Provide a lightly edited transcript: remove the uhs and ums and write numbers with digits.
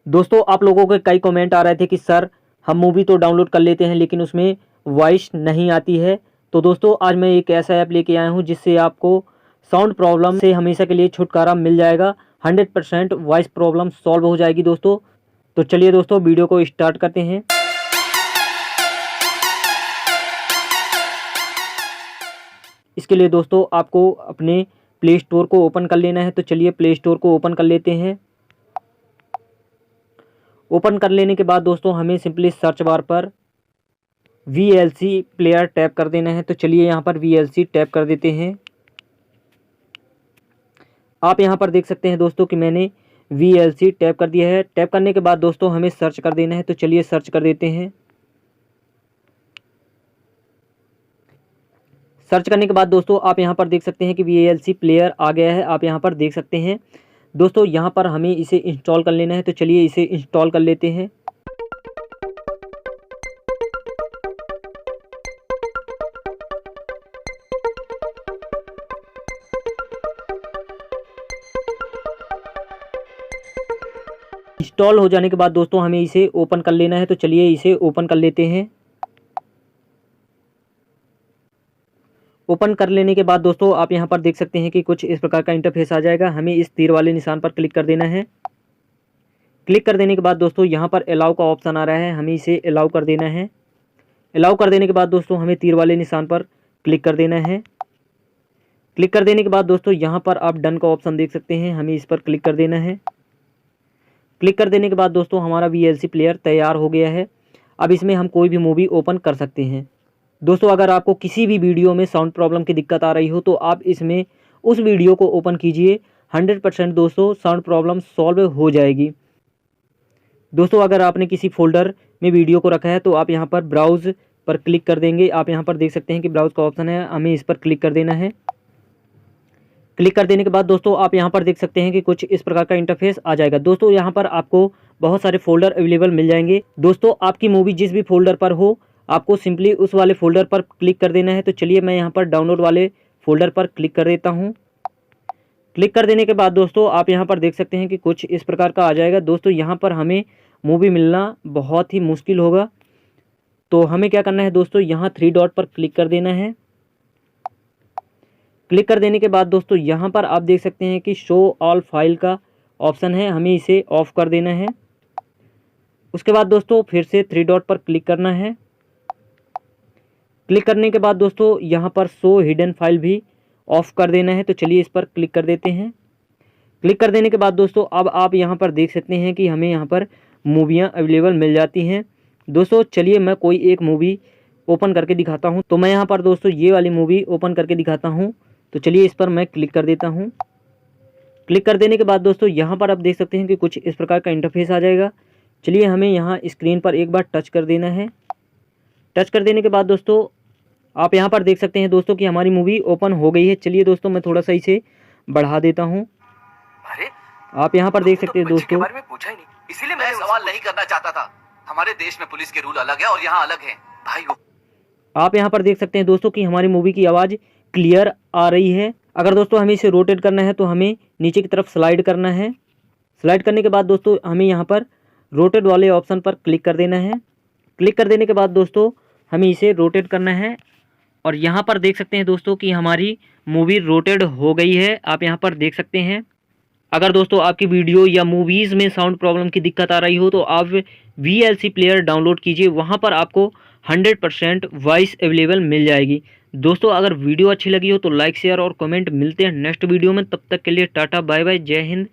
दोस्तों आप लोगों के कई कमेंट आ रहे थे कि सर हम मूवी तो डाउनलोड कर लेते हैं लेकिन उसमें वॉइस नहीं आती है। तो दोस्तों आज मैं एक ऐसा ऐप लेके आया हूं जिससे आपको साउंड प्रॉब्लम से हमेशा के लिए छुटकारा मिल जाएगा। 100% वॉइस प्रॉब्लम सॉल्व हो जाएगी दोस्तों। तो चलिए दोस्तों वीडियो को स्टार्ट करते हैं। इसके लिए दोस्तों आपको अपने प्ले स्टोर को ओपन कर लेना है। तो चलिए प्ले स्टोर को ओपन कर लेते हैं। ओपन कर लेने के बाद दोस्तों हमें सिंपली सर्च बार पर VLC प्लेयर टैप कर देना है। तो चलिए यहाँ पर VLC टैप कर देते हैं। आप यहाँ पर देख सकते हैं दोस्तों कि मैंने VLC टैप कर दिया है। टैप करने के बाद दोस्तों हमें सर्च कर देना है। तो चलिए सर्च कर देते हैं। सर्च करने के बाद दोस्तों आप यहाँ पर देख सकते हैं कि VLC प्लेयर आ गया है। आप यहाँ पर देख सकते हैं दोस्तों, यहाँ पर हमें इसे इंस्टॉल कर लेना है। तो चलिए इसे इंस्टॉल कर लेते हैं। इंस्टॉल हो जाने के बाद दोस्तों हमें इसे ओपन कर लेना है। तो चलिए इसे ओपन कर लेते हैं। ओपन कर लेने के बाद दोस्तों आप यहाँ पर देख सकते हैं कि कुछ इस प्रकार का इंटरफेस आ जाएगा। हमें इस तीर वाले निशान पर क्लिक कर देना है। क्लिक कर देने के बाद दोस्तों यहाँ पर अलाउ का ऑप्शन आ रहा है, हमें इसे अलाउ कर देना है। अलाउ कर देने के बाद दोस्तों हमें तीर वाले निशान पर क्लिक कर देना है। क्लिक कर देने के बाद दोस्तों यहाँ पर आप डन का ऑप्शन देख सकते हैं, हमें इस पर क्लिक कर देना है। क्लिक कर देने के बाद दोस्तों हमारा VLC प्लेयर तैयार हो गया है। अब इसमें हम कोई भी मूवी ओपन कर सकते हैं। दोस्तों अगर आपको किसी भी वीडियो में साउंड प्रॉब्लम की दिक्कत आ रही हो तो आप इसमें उस वीडियो को ओपन कीजिए। 100% दोस्तों साउंड प्रॉब्लम सॉल्व हो जाएगी। दोस्तों अगर आपने किसी फोल्डर में वीडियो को रखा है तो आप यहाँ पर ब्राउज़ पर क्लिक कर देंगे। आप यहाँ पर देख सकते हैं कि ब्राउज़ का ऑप्शन है, हमें इस पर क्लिक कर देना है। क्लिक कर देने के बाद दोस्तों आप यहाँ पर देख सकते हैं कि कुछ इस प्रकार का इंटरफेस आ जाएगा। दोस्तों यहाँ पर आपको बहुत सारे फोल्डर अवेलेबल मिल जाएंगे। दोस्तों आपकी मूवी जिस भी फोल्डर पर हो आपको सिंपली उस वाले फोल्डर पर क्लिक कर देना है। तो चलिए मैं यहाँ पर डाउनलोड वाले फोल्डर पर क्लिक कर देता हूँ। क्लिक कर देने के बाद दोस्तों आप यहाँ पर देख सकते हैं कि कुछ इस प्रकार का आ जाएगा। दोस्तों यहाँ पर हमें मूवी मिलना बहुत ही मुश्किल होगा। तो हमें क्या करना है दोस्तों, यहाँ 3 डॉट पर क्लिक कर देना है। क्लिक कर देने के बाद दोस्तों यहाँ पर आप देख सकते हैं कि शो ऑल फाइल का ऑप्शन है, हमें इसे ऑफ कर देना है। उसके बाद दोस्तों फिर से 3 डॉट पर क्लिक करना है। क्लिक करने के बाद दोस्तों यहाँ पर शो हिडन फाइल भी ऑफ कर देना है। तो चलिए इस पर क्लिक कर देते हैं। क्लिक कर देने के बाद दोस्तों अब आप यहाँ पर देख सकते हैं कि हमें यहाँ पर मूवियाँ अवेलेबल मिल जाती हैं। दोस्तों चलिए मैं कोई एक मूवी ओपन करके दिखाता हूँ। तो मैं यहाँ पर दोस्तों ये वाली मूवी ओपन करके दिखाता हूँ। तो चलिए इस पर मैं क्लिक कर देता हूँ। क्लिक कर देने के बाद दोस्तों यहाँ पर आप देख सकते हैं कि कुछ इस प्रकार का इंटरफेस आ जाएगा। चलिए हमें यहाँ स्क्रीन पर एक बार टच कर देना है। टच कर देने के बाद दोस्तों आप यहाँ पर देख सकते हैं दोस्तों कि हमारी मूवी ओपन हो गई है। चलिए दोस्तों मैं थोड़ा सा इसे बढ़ा देता हूँ। अरे आप यहाँ पर देख सकते हैं दोस्तों, के बारे में पूछा ही नहीं, इसीलिए मैं सवाल नहीं करना चाहता था। हमारे देश में पुलिस के रूल अलग है और यहाँ अलग है भाई। आप यहाँ पर देख सकते हैं दोस्तों कि हमारी मूवी की आवाज़ क्लियर आ रही है। अगर दोस्तों हमें इसे रोटेट करना है तो हमें नीचे की तरफ स्लाइड करना है। स्लाइड करने के बाद दोस्तों हमें यहाँ पर रोटेट वाले ऑप्शन पर क्लिक कर देना है। क्लिक कर देने के बाद दोस्तों हमें इसे रोटेट करना है और यहाँ पर देख सकते हैं दोस्तों कि हमारी मूवी रोटेट हो गई है। आप यहाँ पर देख सकते हैं। अगर दोस्तों आपकी वीडियो या मूवीज़ में साउंड प्रॉब्लम की दिक्कत आ रही हो तो आप VLC प्लेयर डाउनलोड कीजिए, वहाँ पर आपको 100% वॉइस अवेलेबल मिल जाएगी। दोस्तों अगर वीडियो अच्छी लगी हो तो लाइक शेयर और कमेंट। मिलते हैं नेक्स्ट वीडियो में, तब तक के लिए टाटा बाय बाय, जय हिंद।